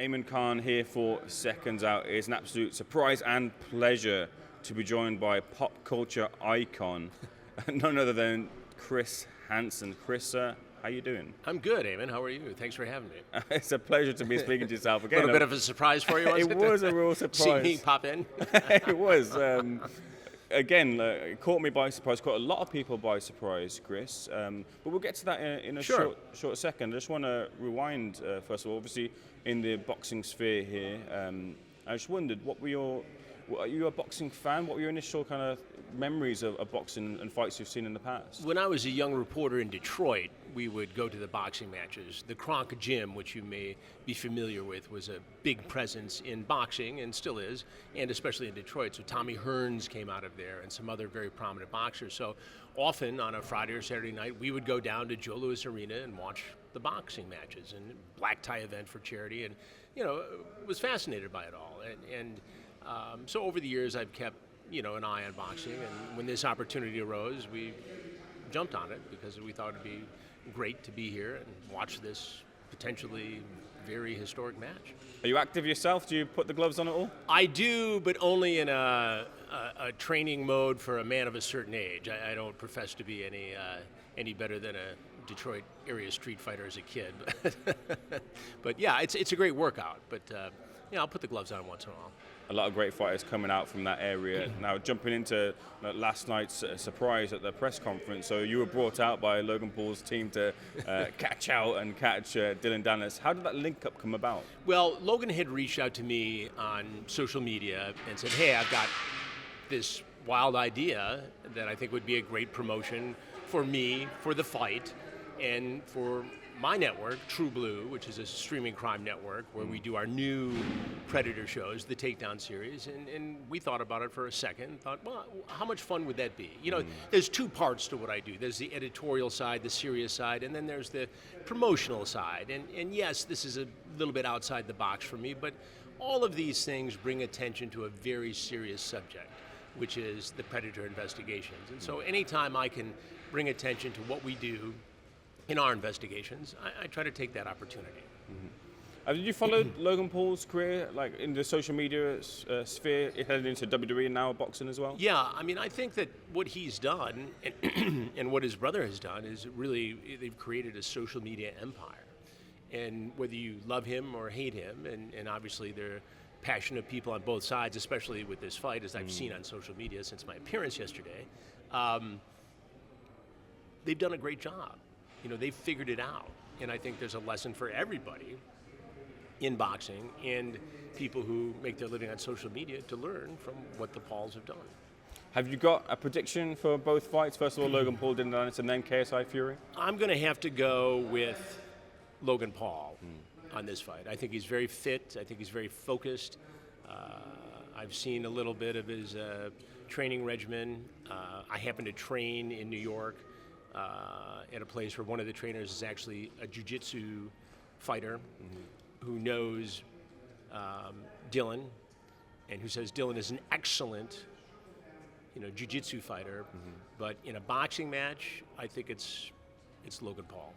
Ayman Khan here for Seconds Out. It's an absolute surprise and pleasure to be joined by pop culture icon, none other than Chris Hansen. Chris, how you doing? I'm good, Ayman. How are you? Thanks for having me. It's a pleasure to be speaking to yourself again. A little bit of a surprise for you, wasn't it? It was a real surprise. Seeing me pop in? It was. Again, it caught me by surprise, caught a lot of people by surprise, Chris. But we'll get to that in a Sure. short second. I just want to rewind, first of all, obviously in the boxing sphere here. I just wondered, are you a boxing fan? What were your initial kind of memories of boxing and fights you've seen in the past? When I was a young reporter in Detroit, we would go to the boxing matches. The Kronk Gym, which you may be familiar with, was a big presence in boxing and still is, and especially in Detroit. So Tommy Hearns came out of there and some other very prominent boxers. So often on a Friday or Saturday night, we would go down to Joe Louis Arena and watch the boxing matches and black tie event for charity, and was fascinated by it all. So over the years, I've kept an eye on boxing, and when this opportunity arose, we jumped on it because we thought it'd be great to be here and watch this potentially very historic match. Are you active yourself? Do you put the gloves on at all? I do, but only in a training mode for a man of a certain age. I don't profess to be any better than a Detroit area street fighter as a kid. But yeah, it's a great workout. But I'll put the gloves on once in a while. A lot of great fighters coming out from that area. Now, jumping into last night's surprise at the press conference, so you were brought out by Logan Paul's team to catch Dillon Danis. How did that link-up come about? Well, Logan had reached out to me on social media and said, hey, I've got this wild idea that I think would be a great promotion for me, for the fight, and for my network, True Blue, which is a streaming crime network where we do our new Predator shows, the Takedown series, and we thought about it for a second, thought, well, how much fun would that be? There's two parts to what I do. There's the editorial side, the serious side, and then there's the promotional side. And yes, this is a little bit outside the box for me, but all of these things bring attention to a very serious subject, which is the Predator investigations. And so anytime I can bring attention to what we do in our investigations, I try to take that opportunity. Did you follow Logan Paul's career, like in the social media sphere, headed into WWE and now boxing as well? Yeah, I mean, I think that what he's done and what his brother has done is really, they've created a social media empire. And whether you love him or hate him, and obviously they're passionate people on both sides, especially with this fight, as I've seen on social media since my appearance yesterday, they've done a great job. They've figured it out. And I think there's a lesson for everybody in boxing and people who make their living on social media to learn from what the Pauls have done. Have you got a prediction for both fights? First of all, Logan Paul, Dillon Danis, and then KSI Fury? I'm going to have to go with Logan Paul on this fight. I think he's very fit. I think he's very focused. I've seen a little bit of his training regimen. I happen to train in New York at a place where one of the trainers is actually a jiu-jitsu fighter who knows Dillon and who says Dillon is an excellent jiu-jitsu fighter. But in a boxing match, I think it's Logan Paul.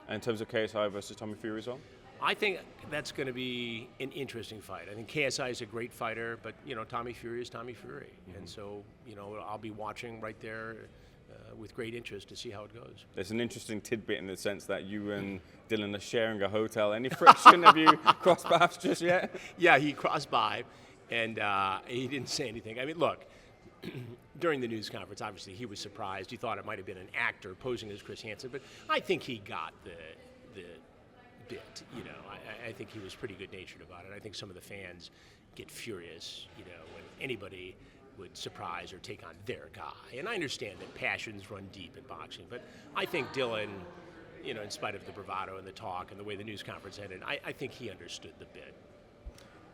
And in terms of KSI versus Tommy Fury as well? I think that's going to be an interesting fight. I think KSI is a great fighter, but Tommy Fury is Tommy Fury. And so I'll be watching right there with great interest to see how it goes. There's an interesting tidbit in the sense that you and Dillon are sharing a hotel. Any friction? Have you crossed paths just yet? Yeah, he crossed by, and he didn't say anything. I mean, look, during the news conference, obviously he was surprised. He thought it might have been an actor posing as Chris Hansen, but I think he got the bit. I think he was pretty good-natured about it. I think some of the fans get furious, when anybody would surprise or take on their guy. And I understand that passions run deep in boxing, but I think Dillon, in spite of the bravado and the talk and the way the news conference ended, I think he understood the bit.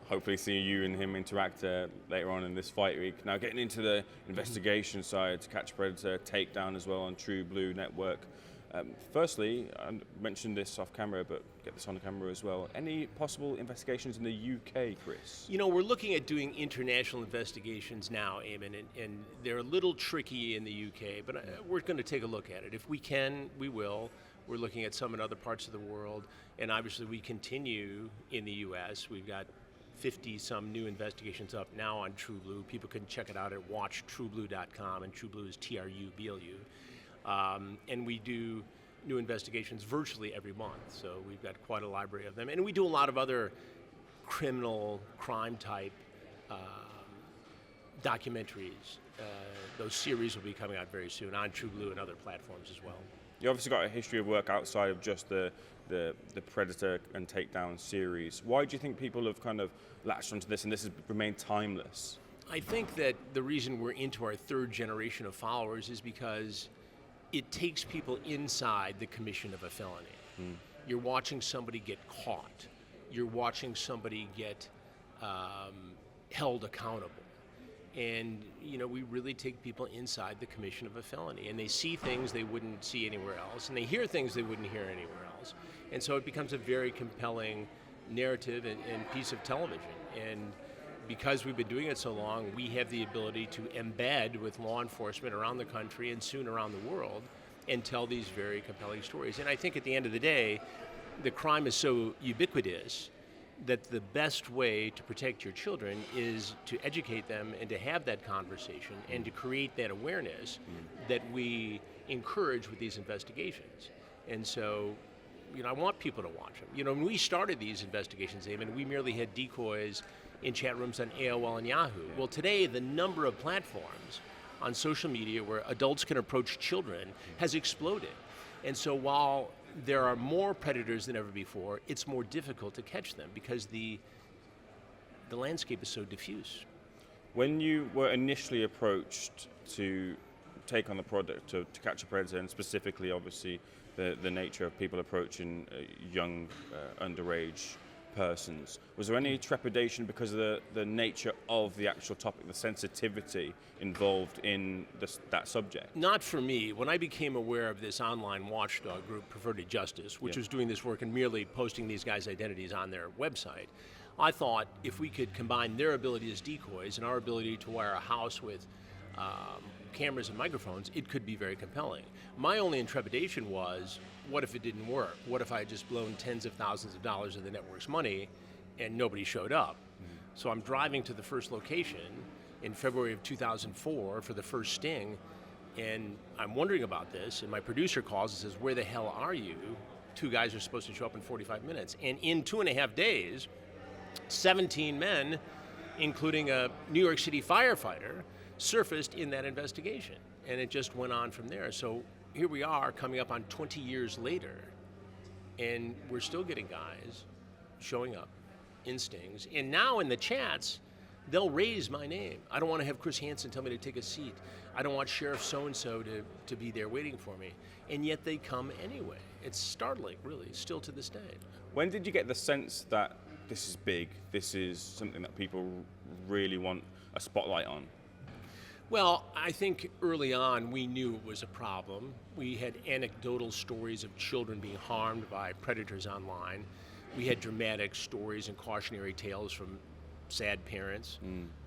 Hopefully see you and him interact later on in this fight week. Now getting into the investigation side, to catch Predator Takedown as well on True Blue Network. Firstly, I mentioned this off camera, but get this on the camera as well. Any possible investigations in the UK, Chris? We're looking at doing international investigations now, Ayman, and they're a little tricky in the UK, but we're going to take a look at it. If we can, we will. We're looking at some in other parts of the world. And obviously we continue in the US. We've got 50 some new investigations up now on True Blue. People can check it out at watchtrueblue.com, and True Blue is TRUBLU. And we do new investigations virtually every month. So we've got quite a library of them. And we do a lot of other criminal crime type documentaries. Those series will be coming out very soon on True Blue and other platforms as well. You obviously got a history of work outside of just the Predator and Takedown series. Why do you think people have kind of latched onto this and this has remained timeless? I think that the reason we're into our third generation of followers is because it takes people inside the commission of a felony. You're watching somebody get caught. You're watching somebody get held accountable. And, you know, we really take people inside the commission of a felony, and they see things they wouldn't see anywhere else, and they hear things they wouldn't hear anywhere else. And so it becomes a very compelling narrative and piece of television. And because we've been doing it so long, we have the ability to embed with law enforcement around the country and soon around the world and tell these very compelling stories. And I think at the end of the day, the crime is so ubiquitous that the best way to protect your children is to educate them and to have that conversation and to create that awareness that we encourage with these investigations. And so, you know, I want people to watch them. You know, when we started these investigations, Ayman, we merely had decoys in chat rooms on AOL and Yahoo. Well, today, the number of platforms on social media where adults can approach children has exploded. And so while there are more predators than ever before, it's more difficult to catch them because the landscape is so diffuse. When you were initially approached to take on the project, to catch a predator, and specifically, obviously, the nature of people approaching young, underage persons, was there any trepidation because of the nature of the actual topic, the sensitivity involved in that subject? Not for me. When I became aware of this online watchdog group, Perverted Justice, which was doing this work and merely posting these guys' identities on their website, I thought if we could combine their ability as decoys and our ability to wire a house with cameras and microphones, it could be very compelling. My only trepidation was, what if it didn't work? What if I had just blown tens of thousands of dollars of the network's money and nobody showed up? So I'm driving to the first location in February of 2004 for the first sting, and I'm wondering about this, and my producer calls and says, where the hell are you? 2 guys are supposed to show up in 45 minutes. And in 2.5 days, 17 men, including a New York City firefighter, surfaced in that investigation. And it just went on from there. So here we are coming up on 20 years later, and we're still getting guys showing up in stings. And now in the chats, they'll raise my name. I don't want to have Chris Hansen tell me to take a seat. I don't want Sheriff so-and-so to be there waiting for me. And yet they come anyway. It's startling, really, still to this day. When did you get the sense that this is big, this is something that people really want a spotlight on? Well, I think early on we knew it was a problem. We had anecdotal stories of children being harmed by predators online. We had dramatic stories and cautionary tales from sad parents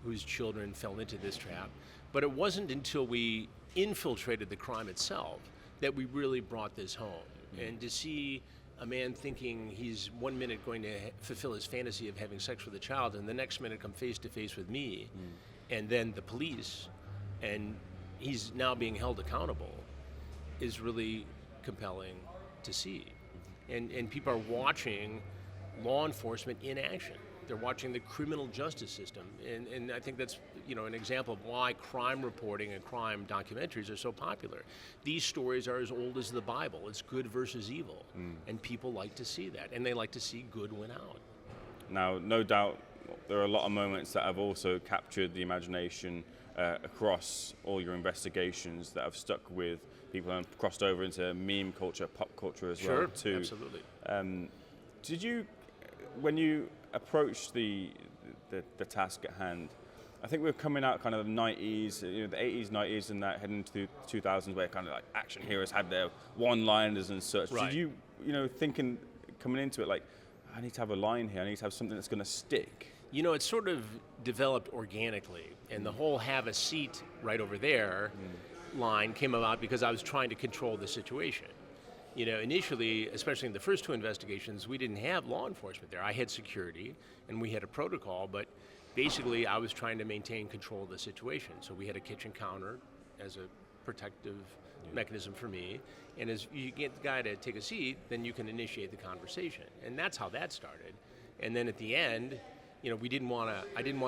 whose children fell into this trap. But it wasn't until we infiltrated the crime itself that we really brought this home. And to see a man thinking he's 1 minute going to fulfill his fantasy of having sex with a child and the next minute come face to face with me and then the police, and he's now being held accountable, is really compelling to see. And people are watching law enforcement in action. They're watching the criminal justice system. And I think that's, you know, an example of why crime reporting and crime documentaries are so popular. These stories are as old as the Bible. It's good versus evil. And people like to see that. And they like to see good win out. Now, no doubt, there are a lot of moments that have also captured the imagination across all your investigations that have stuck with people and crossed over into meme culture, pop culture as well too. Sure, absolutely. Did you, when you approached the task at hand, I think we're coming out kind of the 90s, you know, the 80s, 90s, and that heading into the 2000s, where kind of like action heroes had their one-liners and such. Right. Did you, thinking coming into it, like, I need to have a line here, I need to have something that's going to stick? You know, it sort of developed organically, and the whole have a seat right over there line came about because I was trying to control the situation. Initially, especially in the first two investigations, we didn't have law enforcement there. I had security, and we had a protocol, but basically I was trying to maintain control of the situation. So we had a kitchen counter as a protective mechanism for me, and as you get the guy to take a seat, then you can initiate the conversation. And that's how that started. And then at the end, I didn't want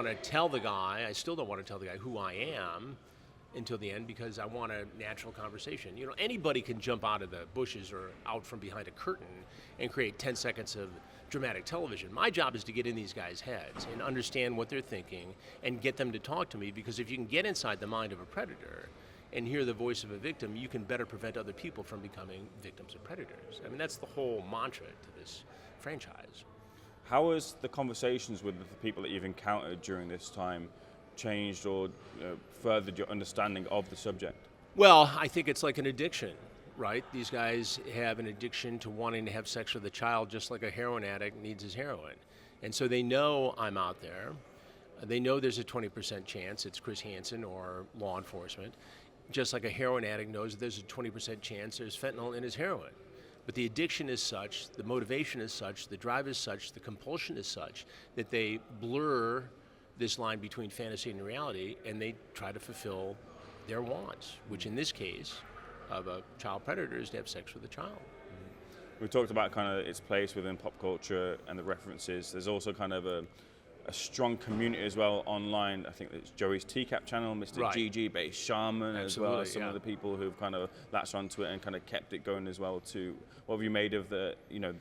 to tell the guy, I still don't want to tell the guy who I am until the end, because I want a natural conversation. Anybody can jump out of the bushes or out from behind a curtain and create 10 seconds of dramatic television. My job is to get in these guys' heads and understand what they're thinking and get them to talk to me, because if you can get inside the mind of a predator and hear the voice of a victim, you can better prevent other people from becoming victims of predators. I mean, that's the whole mantra to this franchise. How has the conversations with the people that you've encountered during this time changed or furthered your understanding of the subject? Well, I think it's like an addiction, right? These guys have an addiction to wanting to have sex with a child, just like a heroin addict needs his heroin. And so they know I'm out there. They know there's a 20% chance it's Chris Hansen or law enforcement, just like a heroin addict knows that there's a 20% chance there's fentanyl in his heroin. But the addiction is such, the motivation is such, the drive is such, the compulsion is such that they blur this line between fantasy and reality, and they try to fulfill their wants, which in this case of a child predator is to have sex with a child. We talked about kind of its place within pop culture and the references. There's also kind of a strong community as well online. I think it's Joey's TCAP channel, Mr. Right. GG, Base Shaman, as well as some yeah. of the people who've kind of latched onto it and kind of kept it going as well too. What have you made of the,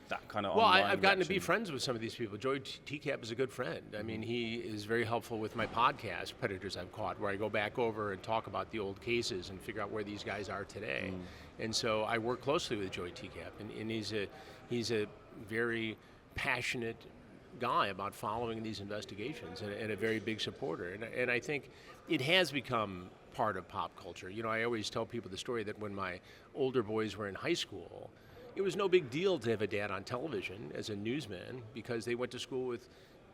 that kind of online I've gotten to be reaction? friends with some of these people. Joey TCAP is a good friend. I mean, he is very helpful with my podcast, Predators I've Caught, where I go back over and talk about the old cases and figure out where these guys are today. And so I work closely with Joey TCAP, and he's a very passionate guy about following these investigations and a very big supporter. And I think it has become part of pop culture. I always tell people the story that when my older boys were in high school, it was no big deal to have a dad on television as a newsman, because they went to school with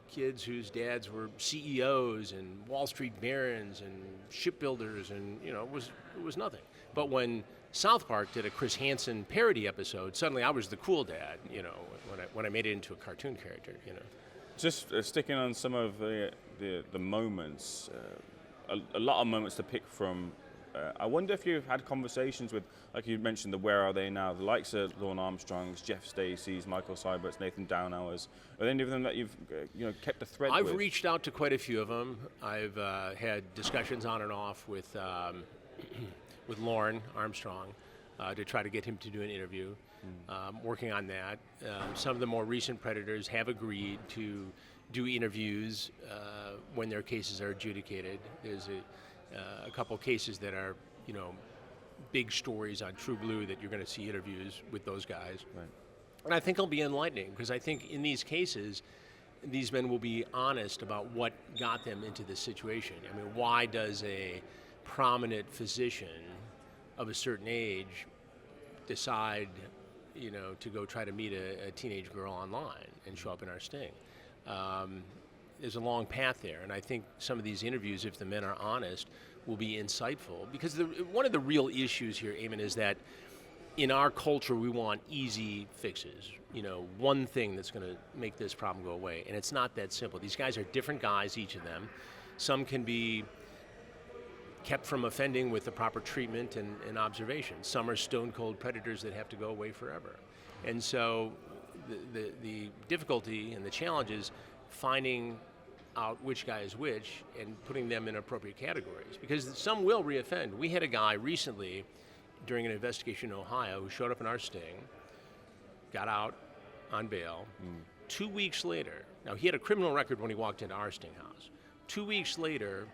kids whose dads were CEOs and Wall Street barons and shipbuilders, and it was nothing. But when South Park did a Chris Hansen parody episode, suddenly I was the cool dad, when I made it into a cartoon character, Just sticking on some of the moments, a lot of moments to pick from. I wonder if you've had conversations with, like you mentioned, the Where Are They Now, the likes of Lorne Armstrong's, Jeff Stacey's, Michael Seibert's, Nathan Downhour's. Are there any of them that you've kept a thread with? I've reached out to quite a few of them. I've had discussions on and off with Lorne Armstrong to try to get him to do an interview. Working on that. Some of the more recent predators have agreed to do interviews when their cases are adjudicated. There's a couple cases that are, big stories on True Blue that you're going to see interviews with those guys. Right. And I think it'll be enlightening, because I think in these cases, these men will be honest about what got them into this situation. I mean, why does a prominent physician of a certain age decide to go try to meet a teenage girl online and show up in our sting? There's a long path there, and I think some of these interviews, if the men are honest, will be insightful. Because one of the real issues here, Ayman, is that in our culture we want easy fixes. One thing that's going to make this problem go away, and it's not that simple. These guys are different guys, each of them. Some can be kept from offending with the proper treatment and observation. Some are stone-cold predators that have to go away forever. And so the difficulty and the challenge is finding out which guy is which and putting them in appropriate categories, because some will reoffend. We had a guy recently during an investigation in Ohio who showed up in our sting, got out on bail. 2 weeks later, now he had a criminal record when he walked into our sting house. 2 weeks later,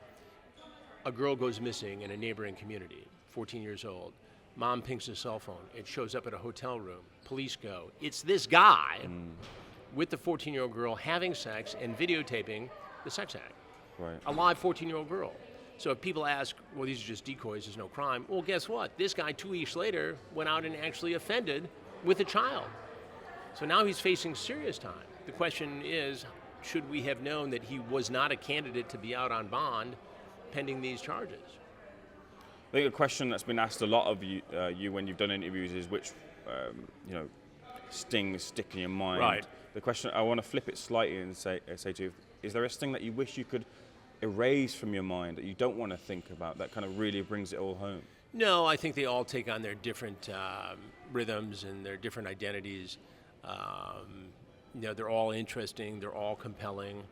a girl goes missing in a neighboring community, 14 years old. Mom pings a cell phone. It shows up at a hotel room. Police go. It's this guy with the 14-year-old girl having sex and videotaping the sex act. Right. A live 14-year-old girl. So if people ask, well, these are just decoys, there's no crime. Well, guess what? This guy 2 weeks later went out and actually offended with a child. So now he's facing serious time. The question is, should we have known that he was not a candidate to be out on bond pending these charges? I think a question that's been asked a lot of you when you've done interviews is which stings stick in your mind. Right. The question, I want to flip it slightly and say to you, is there a sting that you wish you could erase from your mind that you don't want to think about, that kind of really brings it all home? No, I think they all take on their different rhythms and their different identities. They're all interesting. They're all compelling.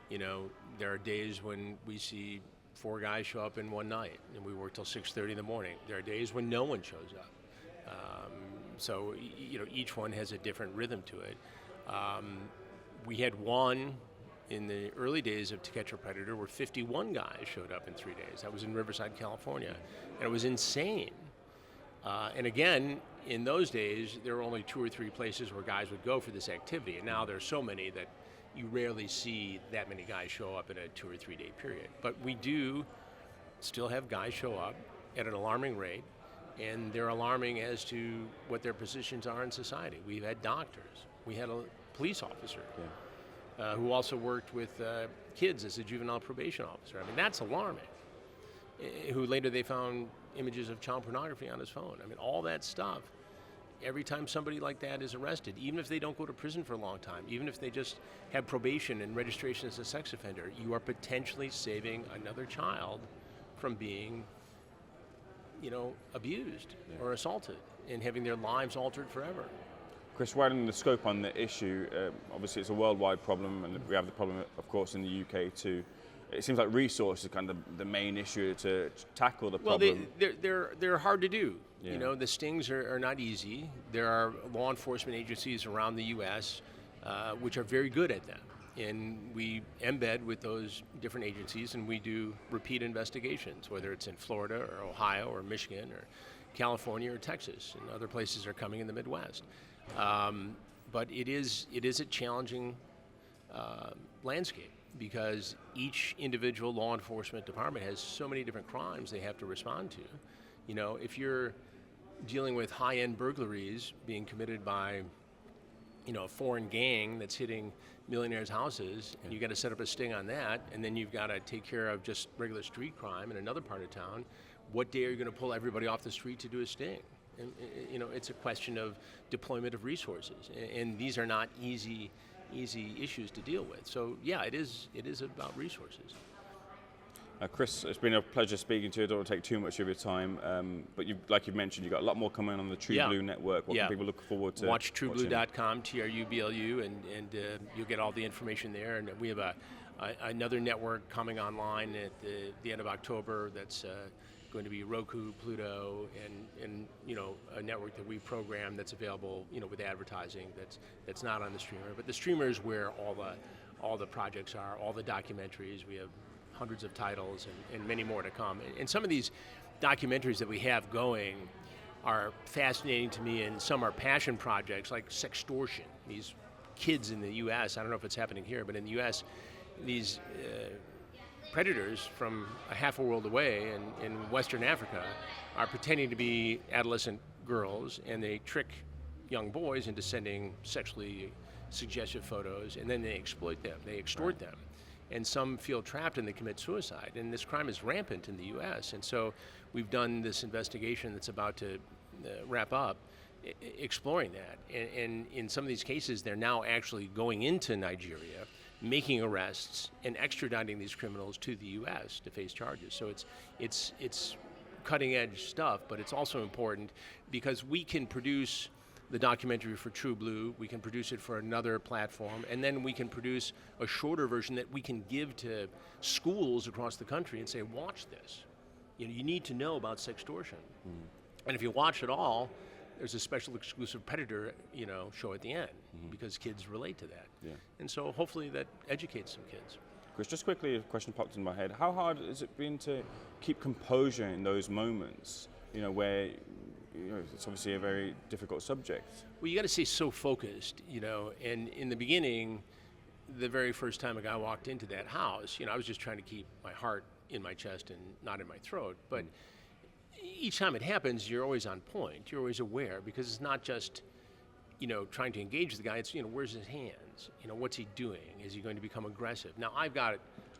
There are days when we see 4 guys show up in one night, and we work till 6:30 in the morning. There are days when no one shows up. So each one has a different rhythm to it. We had one in the early days of To Catch a Predator where 51 guys showed up in 3 days. That was in Riverside, California, and it was insane. And again, in those days, there were only 2 or 3 places where guys would go for this activity, and now there's so many that you rarely see that many guys show up in a 2 or 3 day period. But we do still have guys show up at an alarming rate, and they're alarming as to what their positions are in society. We've had doctors. We had a police officer who also worked with kids as a juvenile probation officer. I mean, that's alarming. Who later they found images of child pornography on his phone. I mean, all that stuff. Every time somebody like that is arrested, even if they don't go to prison for a long time, even if they just have probation and registration as a sex offender, you are potentially saving another child from being, abused or assaulted and having their lives altered forever. Chris, widening the scope on the issue, obviously it's a worldwide problem, and we have the problem, of course, in the UK too. It seems like resources are kind of the main issue to tackle the problem. Well, they're hard to do. Yeah. The stings are not easy. There are law enforcement agencies around the U.S. Which are very good at them. And we embed with those different agencies, and we do repeat investigations, whether it's in Florida or Ohio or Michigan or California or Texas, and other places are coming in the Midwest. But it is a challenging landscape, because each individual law enforcement department has so many different crimes they have to respond to. If you're dealing with high-end burglaries being committed by, a foreign gang that's hitting millionaires' houses, and you got to set up a sting on that, and then you've got to take care of just regular street crime in another part of town, what day are you going to pull everybody off the street to do a sting? And, it's a question of deployment of resources, and these are not easy issues to deal with. So yeah, it is about resources. Chris, it's been a pleasure speaking to you. I don't want to take too much of your time, but like you've mentioned, you've got a lot more coming on the True Blue network. What can people look forward to? Watch trueblue.com, TRUBLU, and you'll get all the information there. And we have another network coming online at the end of October that's going to be Roku, Pluto, and a network that we program that's available, with advertising that's not on the streamer. But the streamer is where all the projects are, all the documentaries. We have hundreds of titles and many more to come. And some of these documentaries that we have going are fascinating to me, and some are passion projects like sextortion. These kids in the U.S., I don't know if it's happening here, but in the U.S., these predators from a half a world away in Western Africa are pretending to be adolescent girls, and they trick young boys into sending sexually suggestive photos, and then they exploit them, they extort them. And some feel trapped and they commit suicide. And this crime is rampant in the U.S. And so we've done this investigation that's about to wrap up, exploring that. And in some of these cases, they're now actually going into Nigeria, making arrests and extraditing these criminals to the U.S. to face charges. So it's cutting edge stuff, but it's also important because we can produce the documentary for True Blue, we can produce it for another platform, and then we can produce a shorter version that we can give to schools across the country and say, watch this. You need to know about sextortion. And if you watch it all, there's a special exclusive Predator, show at the end, because kids relate to that. Yeah. And so hopefully that educates some kids. Chris, just quickly, a question popped in my head. How hard has it been to keep composure in those moments, where it's obviously a very difficult subject? Well, you got to stay so focused, and in the beginning, the very first time a guy walked into that house, I was just trying to keep my heart in my chest and not in my throat. But each time it happens, you're always on point. You're always aware, because it's not just, trying to engage the guy. It's, where's his hands? What's he doing? Is he going to become aggressive? Now, I've got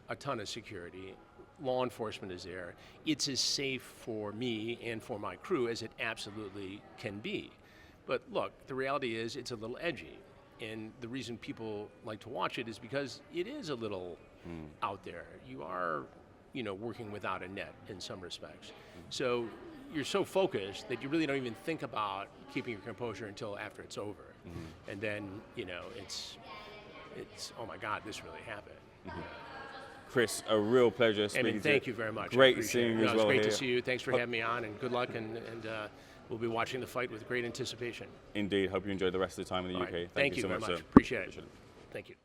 a ton of security. Law enforcement is there. It's as safe for me and for my crew as it absolutely can be. But look, the reality is it's a little edgy. And the reason people like to watch it is because it is a little out there. You are, working without a net in some respects. So you're so focused that you really don't even think about keeping your composure until after it's over. And then, it's oh my God, this really happened. Chris, a real pleasure speaking to you. Thank you very much. Great seeing you as well. It's great here. to see you. Thanks for having me on, and good luck. And we'll be watching the fight with great anticipation. Indeed. Hope you enjoy the rest of the time in the UK. Right. Thank you so very much, much. sir. Appreciate it. Thank you.